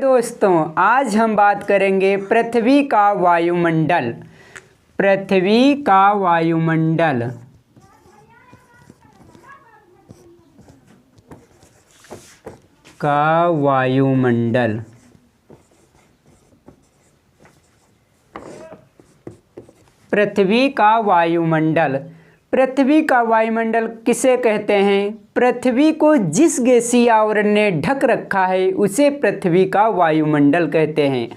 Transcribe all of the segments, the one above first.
दोस्तों, आज हम बात करेंगे पृथ्वी का वायुमंडल। पृथ्वी का वायुमंडल पृथ्वी का वायुमंडल। पृथ्वी का वायुमंडल किसे कहते हैं? पृथ्वी को जिस गैसीय आवरण ने ढक रखा है उसे पृथ्वी का वायुमंडल कहते हैं।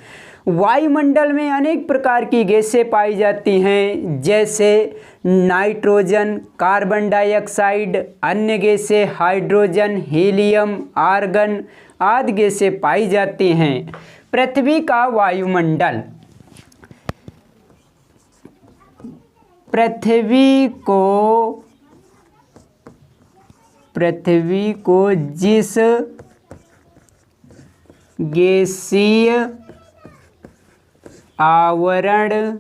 वायुमंडल में अनेक प्रकार की गैसें पाई जाती हैं, जैसे नाइट्रोजन, कार्बन डाइऑक्साइड, अन्य गैसें हाइड्रोजन, हीलियम, आर्गन आदि गैसें पाई जाती हैं। पृथ्वी का वायुमंडल पृथ्वी को जिस गैसीय आवरण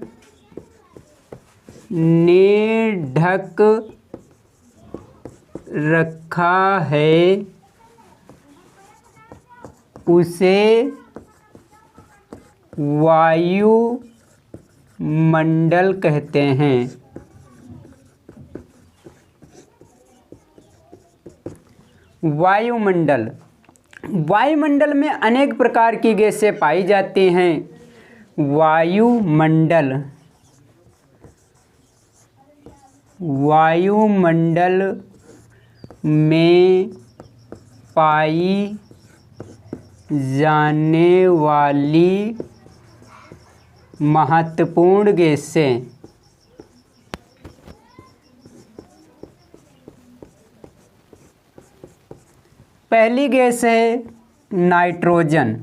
ने ढक रखा है उसे वायुमंडल कहते हैं। वायुमंडल में अनेक प्रकार की गैसें पाई जाती हैं। वायुमंडल में पाई जाने वाली महत्वपूर्ण गैसें पहली गैस है नाइट्रोजन।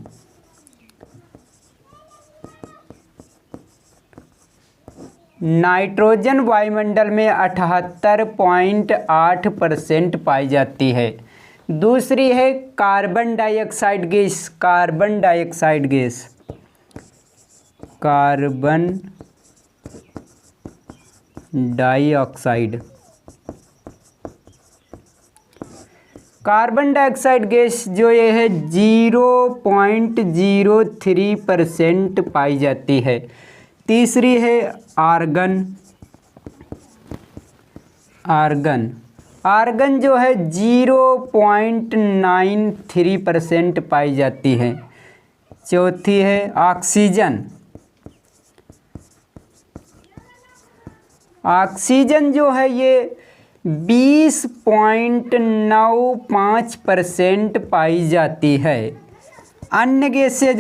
नाइट्रोजन वायुमंडल में 78.8% पाई जाती है। दूसरी है carbon dioxide gas. Carbon dioxide gas जो ये है 0.03% पाई जाती है। तीसरी है आर्गन जो है 0.93% पाई जाती है। चौथी है ऑक्सीजन जो है ये 20.95% पाई जाती है। अन्य गैसें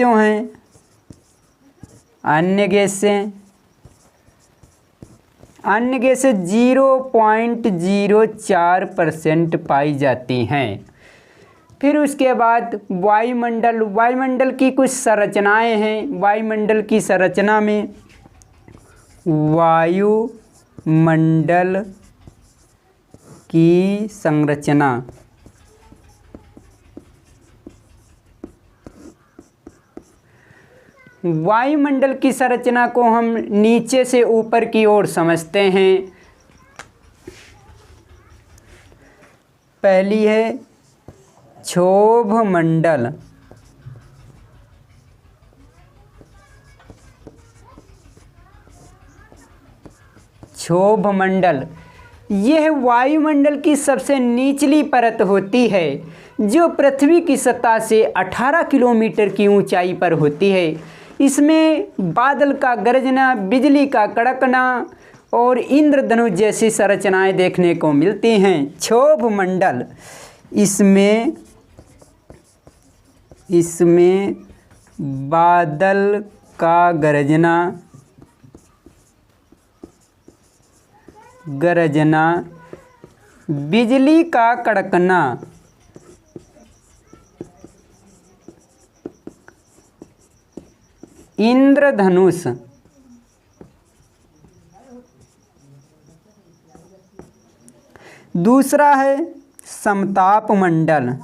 0.04% पाई जाती हैं। फिर उसके बाद वायुमंडल की कुछ संरचनाएं हैं। वायुमंडल की संरचना में वायुमंडल की संरचना को हम नीचे से ऊपर की ओर समझते हैं। पहली है क्षोभ मंडल यह वायुमंडल की सबसे निचली परत होती है, जो पृथ्वी की सतह से 18 किलोमीटर की ऊंचाई पर होती है। इसमें बादल का गरजना, बिजली का कड़कना और इंद्रधनुष जैसी संरचनाएं देखने को मिलती हैं। क्षोभ मंडल इसमें बादल का गरजना, बिजली का कड़कना, इंद्रधनुष, दूसरा है समताप मंडल।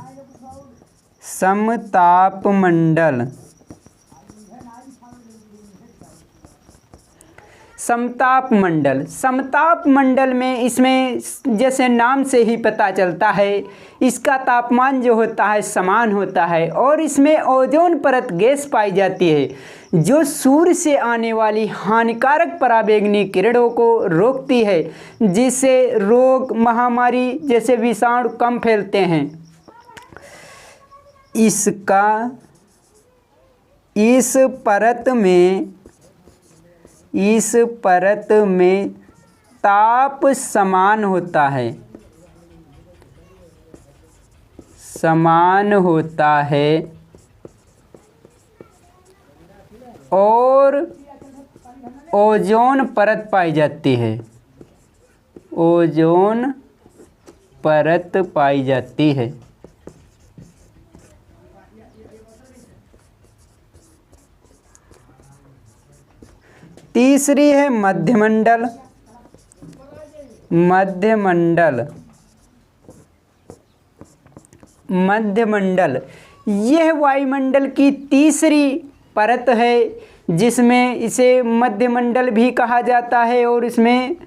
समताप मंडल, समताप मंडल में इसमें जैसे नाम से ही पता चलता है इसका तापमान जो होता है समान होता है और इसमें ओजोन परत गैस पाई जाती है जो सूर्य से आने वाली हानिकारक पराबैंगनी किरणों को रोकती है, जिससे रोग महामारी जैसे विषाणु कम फैलते हैं। इस परत में ताप समान होता है और ओजोन परत पाई जाती है। ओजोन परत पाई जाती है। तीसरी है मध्यमंडल। मध्यमंडल यह वायुमंडल की तीसरी परत है जिसमें इसे मध्यमंडल भी कहा जाता है और इसमें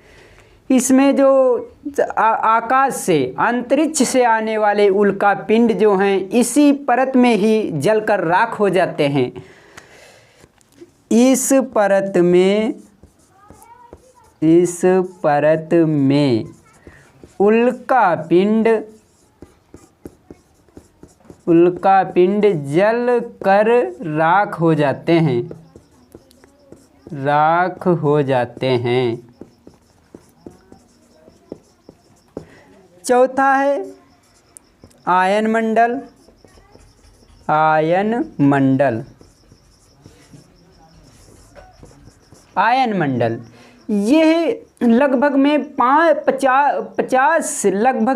जो आकाश से अंतरिक्ष से आने वाले उल्का पिंड जो हैं इसी परत में ही जलकर राख हो जाते हैं। इस परत में उल्का पिंड जल कर राख हो जाते हैं। चौथा है आयन मंडल। यह लगभग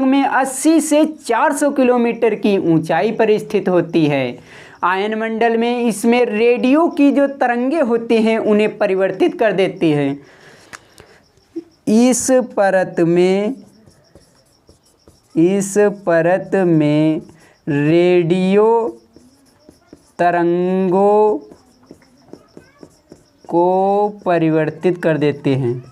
में 80 से 400 किलोमीटर की ऊंचाई पर स्थित होती है। आयन मंडल में इसमें रेडियो की जो तरंगे होती हैं उन्हें परिवर्तित कर देती है। इस परत में रेडियो तरंगों को परिवर्तित कर देते हैं।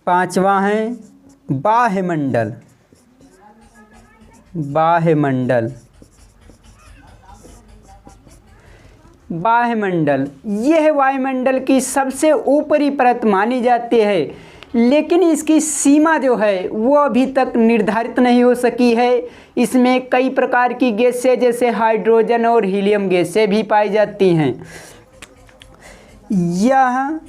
पांचवा है बाह्य मंडल यह वायुमंडल की सबसे ऊपरी परत मानी जाती है, लेकिन इसकी सीमा जो है वो अभी तक निर्धारित नहीं हो सकी है। इसमें कई प्रकार की गैसें जैसे हाइड्रोजन और हीलियम गैसें भी पाई जाती हैं। यह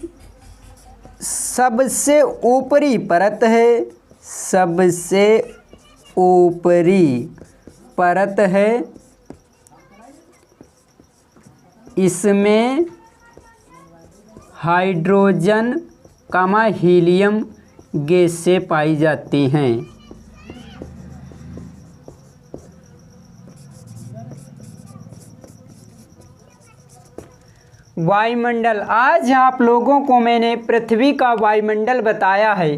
सबसे ऊपरी परत है। इसमें हाइड्रोजन हीलियम गैसें पाई जाती हैं। वायुमंडल, आज आप लोगों को मैंने पृथ्वी का वायुमंडल बताया है।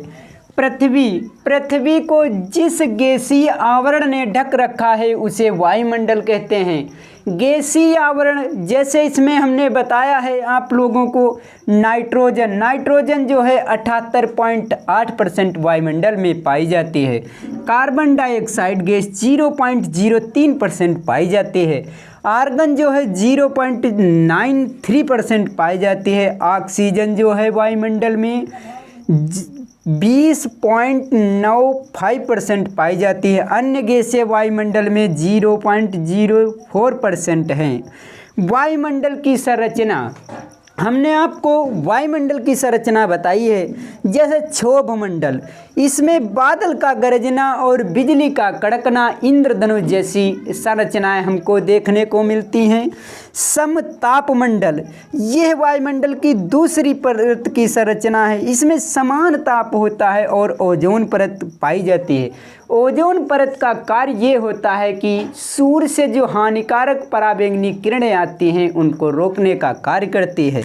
पृथ्वी को जिस गैसीय आवरण ने ढक रखा है उसे वायुमंडल कहते हैं। गैसीय आवरण जैसे इसमें हमने बताया है आप लोगों को नाइट्रोजन जो है 78.8% वायुमंडल में पाई जाती है। कार्बन डाइऑक्साइड गैस 0.03% पाई जाती है। आर्गन जो है 0.93% पाई जाती है। ऑक्सीजन जो है वायुमंडल में 20.95% पाई जाती है। अन्य गैसें वायुमंडल में 0.04% हैं। वायुमंडल की संरचना, हमने आपको वायुमंडल की संरचना बताई है। जैसे क्षोभ मंडल, इसमें बादल का गरजना और बिजली का कड़कना, इंद्रधनुष जैसी संरचनाएं हमको देखने को मिलती हैं। समताप मंडल, यह वायुमंडल की दूसरी परत की संरचना है। इसमें समान ताप होता है और ओजोन परत पाई जाती है। ओजोन परत का कार्य ये होता है कि सूर्य से जो हानिकारक पराबैंगनी किरणें आती हैं उनको रोकने का कार्य करती है।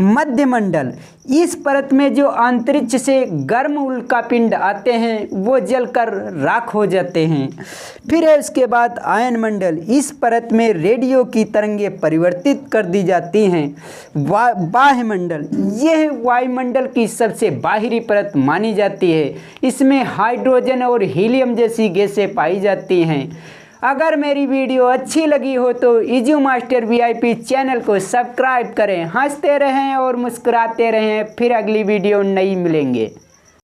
मध्यमंडल, इस परत में जो अंतरिक्ष से गर्म उल्कापिंड आते हैं वो जलकर राख हो जाते हैं। फिर है उसके बाद आयनमंडल। इस परत में रेडियो की तरंगें परिवर्तित कर दी जाती हैं। बाह्यमंडल, यह वायुमंडल की सबसे बाहरी परत मानी जाती है। इसमें हाइड्रोजन और हीलियम जैसी गैसें पाई जाती हैं। अगर मेरी वीडियो अच्छी लगी हो तो इजू मास्टर VIP चैनल को सब्सक्राइब करें। हंसते रहें और मुस्कुराते रहें। फिर अगली वीडियो नई मिलेंगे।